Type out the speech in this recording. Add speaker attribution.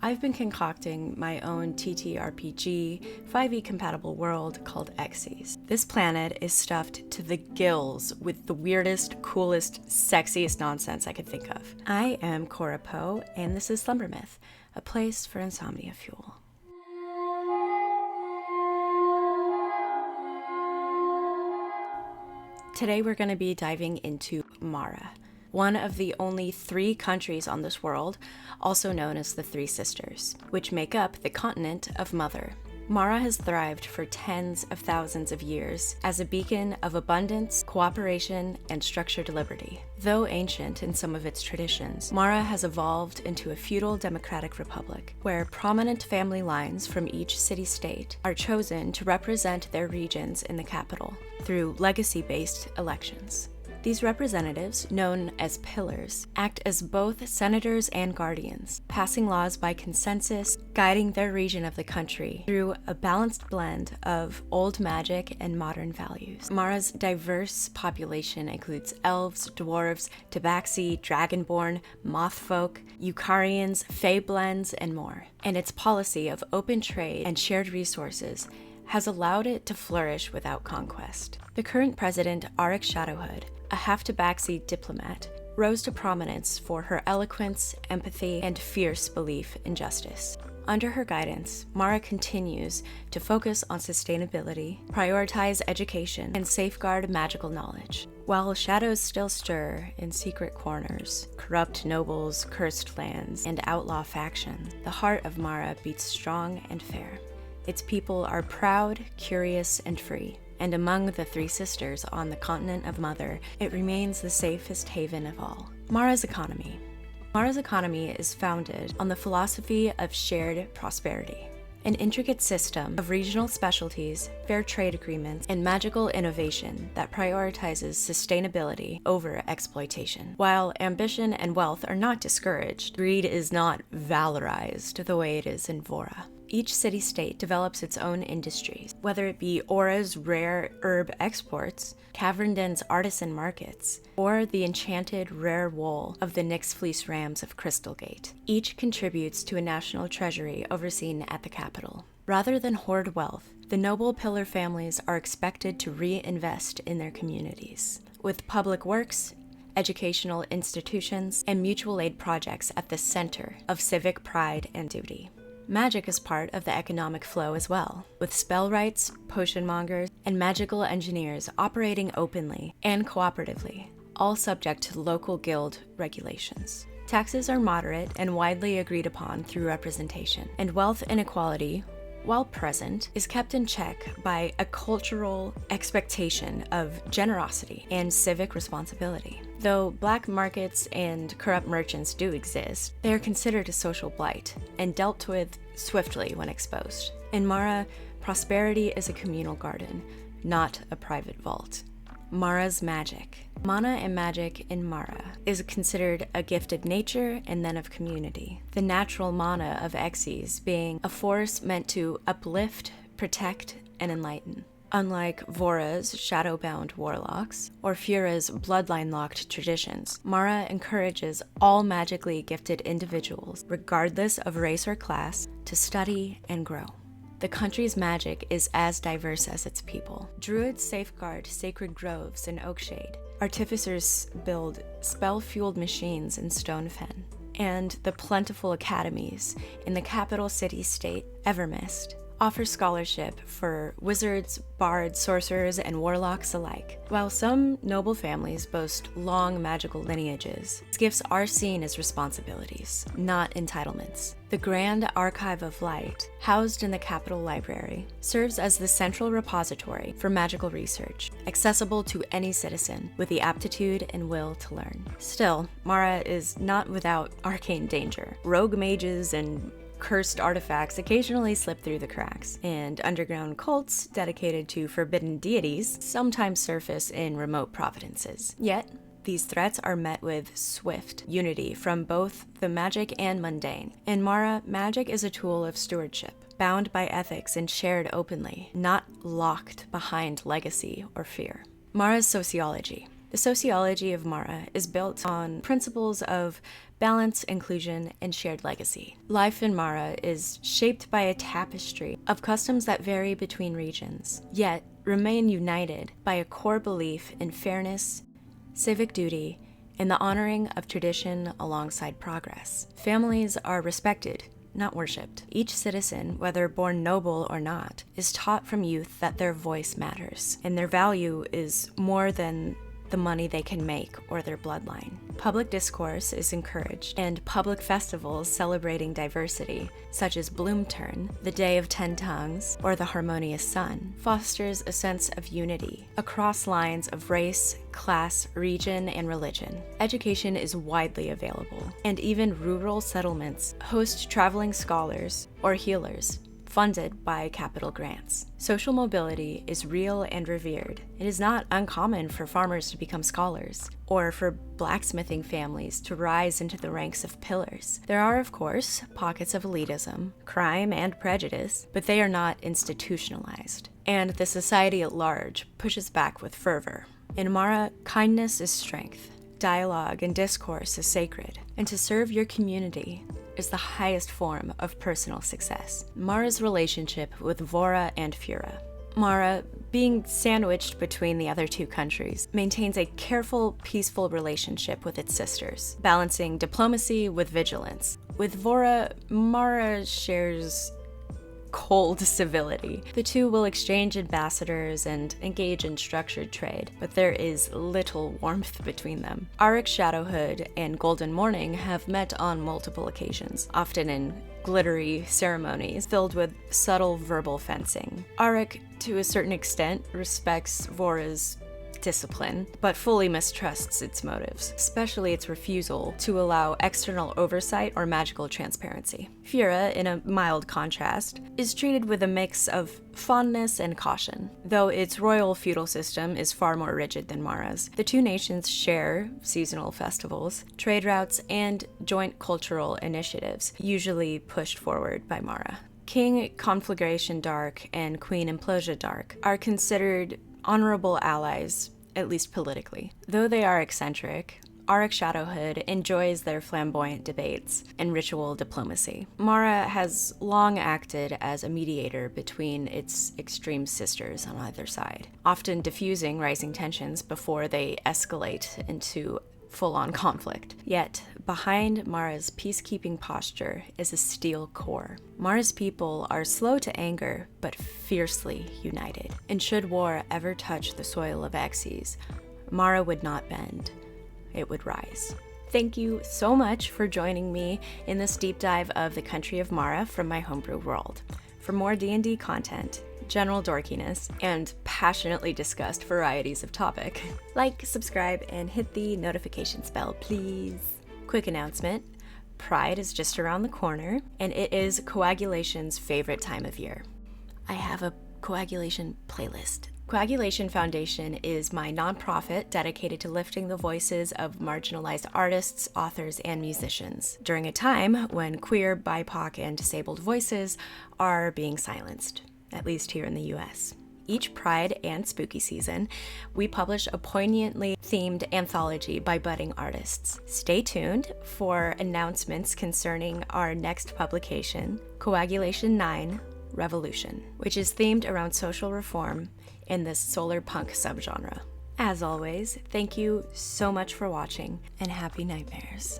Speaker 1: I've been concocting my own TTRPG 5e compatible world called Xyz. This planet is stuffed to the gills with the weirdest, coolest, sexiest nonsense I could think of. I am Cora Poe, and this is Slumber Myth, a place for insomnia fuel. Today we're going to be diving into Mara, one of the only 3 countries on this world, also known as the Three Sisters, which make up the continent of Mother. Mara has thrived for tens of thousands of years as a beacon of abundance, cooperation, and structured liberty. Though ancient in some of its traditions, Mara has evolved into a feudal democratic republic, where prominent family lines from each city-state are chosen to represent their regions in the capital through legacy-based elections. These representatives, known as pillars, act as both senators and guardians, passing laws by consensus, guiding their region of the country through a balanced blend of old magic and modern values. Mara's diverse population includes elves, dwarves, tabaxi, dragonborn, mothfolk, Eucarians, feyblends, and more. And its policy of open trade and shared resources has allowed it to flourish without conquest. The current president, Arik Shadowhood, a half-tabaxi diplomat, rose to prominence for her eloquence, empathy, and fierce belief in justice. Under her guidance, Mara continues to focus on sustainability, prioritize education, and safeguard magical knowledge. While shadows still stir in secret corners, corrupt nobles, cursed lands, and outlaw factions, the heart of Mara beats strong and fair. Its people are proud, curious, and free. And among the 3 sisters on the continent of Mother, it remains the safest haven of all. Mara's economy. Mara's economy is founded on the philosophy of shared prosperity, an intricate system of regional specialties, fair trade agreements, and magical innovation that prioritizes sustainability over exploitation. While ambition and wealth are not discouraged, greed is not valorized the way it is in Vora. Each city-state develops its own industries, whether it be Aura's rare herb exports, Cavernden's artisan markets, or the enchanted rare wool of the Nyx Fleece Rams of Crystalgate. Each contributes to a national treasury overseen at the capital. Rather than hoard wealth, the noble pillar families are expected to reinvest in their communities, with public works, educational institutions, and mutual aid projects at the center of civic pride and duty. Magic is part of the economic flow as well, with spellwrights, potion mongers, and magical engineers operating openly and cooperatively, all subject to local guild regulations. Taxes are moderate and widely agreed upon through representation, and wealth inequality, while present, is kept in check by a cultural expectation of generosity and civic responsibility. Though black markets and corrupt merchants do exist, they are considered a social blight and dealt with swiftly when exposed. In Mara, prosperity is a communal garden, not a private vault. Mara's magic. Mana and magic in Mara is considered a gift of nature and then of community. The natural mana of Xyz being a force meant to uplift, protect, and enlighten. Unlike Vora's shadow-bound warlocks or Fura's bloodline-locked traditions, Mara encourages all magically gifted individuals, regardless of race or class, to study and grow. The country's magic is as diverse as its people. Druids safeguard sacred groves in Oakshade. Artificers build spell-fueled machines in Stonefen. And the plentiful academies in the capital city-state, Evermist, offer scholarship for wizards, bards, sorcerers, and warlocks alike. While some noble families boast long magical lineages, these gifts are seen as responsibilities, not entitlements. The Grand Archive of Light, housed in the Capitol Library, serves as the central repository for magical research, accessible to any citizen with the aptitude and will to learn. Still, Mara is not without arcane danger. Rogue mages and cursed artifacts occasionally slip through the cracks, and underground cults dedicated to forbidden deities sometimes surface in remote providences. Yet, these threats are met with swift unity from both the magic and mundane. In Mara, magic is a tool of stewardship, bound by ethics and shared openly, not locked behind legacy or fear. Mara's sociology. The sociology of Mara is built on principles of balance, inclusion, and shared legacy. Life in Mara is shaped by a tapestry of customs that vary between regions, yet remain united by a core belief in fairness, civic duty, and the honoring of tradition alongside progress. Families are respected, not worshipped. Each citizen, whether born noble or not, is taught from youth that their voice matters, and their value is more than the money they can make or their bloodline. Public discourse is encouraged, and public festivals celebrating diversity, such as Bloomturn, the Day of 10 Tongues, or the Harmonious Sun, fosters a sense of unity across lines of race, class, region, and religion. Education is widely available, and even rural settlements host traveling scholars or healers, funded by capital grants. Social mobility is real and revered. It is not uncommon for farmers to become scholars, or for blacksmithing families to rise into the ranks of pillars. There are, of course, pockets of elitism, crime, and prejudice, but they are not institutionalized. And the society at large pushes back with fervor. In Mara, kindness is strength. Dialogue and discourse is sacred, and to serve your community is the highest form of personal success. Mara's relationship with Vora and Fura. Mara, being sandwiched between the other two countries, maintains a careful, peaceful relationship with its sisters, balancing diplomacy with vigilance. With Vora, Mara shares cold civility. The two will exchange ambassadors and engage in structured trade, but there is little warmth between them. Auric Shadowhood and Golden Morning have met on multiple occasions, often in glittery ceremonies filled with subtle verbal fencing. Auric, to a certain extent, respects Vora's discipline, but fully mistrusts its motives, especially its refusal to allow external oversight or magical transparency. Fura, in a mild contrast, is treated with a mix of fondness and caution. Though its royal feudal system is far more rigid than Mara's, the two nations share seasonal festivals, trade routes, and joint cultural initiatives, usually pushed forward by Mara. King Conflagration Dark and Queen Implosia Dark are considered honorable allies, at least politically. Though they are eccentric, Auric Shadowhood enjoys their flamboyant debates and ritual diplomacy. Mara has long acted as a mediator between its extreme sisters on either side, often diffusing rising tensions before they escalate into full-on conflict. Yet, behind Mara's peacekeeping posture is a steel core. Mara's people are slow to anger, but fiercely united. And should war ever touch the soil of Xyz, Mara would not bend. It would rise. Thank you so much for joining me in this deep dive of the country of Mara from my homebrew world. For more D&D content, general dorkiness, and passionately discussed varieties of topic, like, subscribe, and hit the notifications bell, please. Quick announcement: Pride is just around the corner, and it is coagulation's favorite time of year. I have a coagulation playlist. Coagulation Foundation is my nonprofit dedicated to lifting the voices of marginalized artists, authors, and musicians during a time when queer, BIPOC, and disabled voices are being silenced, at least here in the US. Each Pride and Spooky season, we publish a poignantly themed anthology by budding artists. Stay tuned for announcements concerning our next publication, Coagulation 9 Revolution, which is themed around social reform in this solar punk subgenre. As always, thank you so much for watching, and happy nightmares.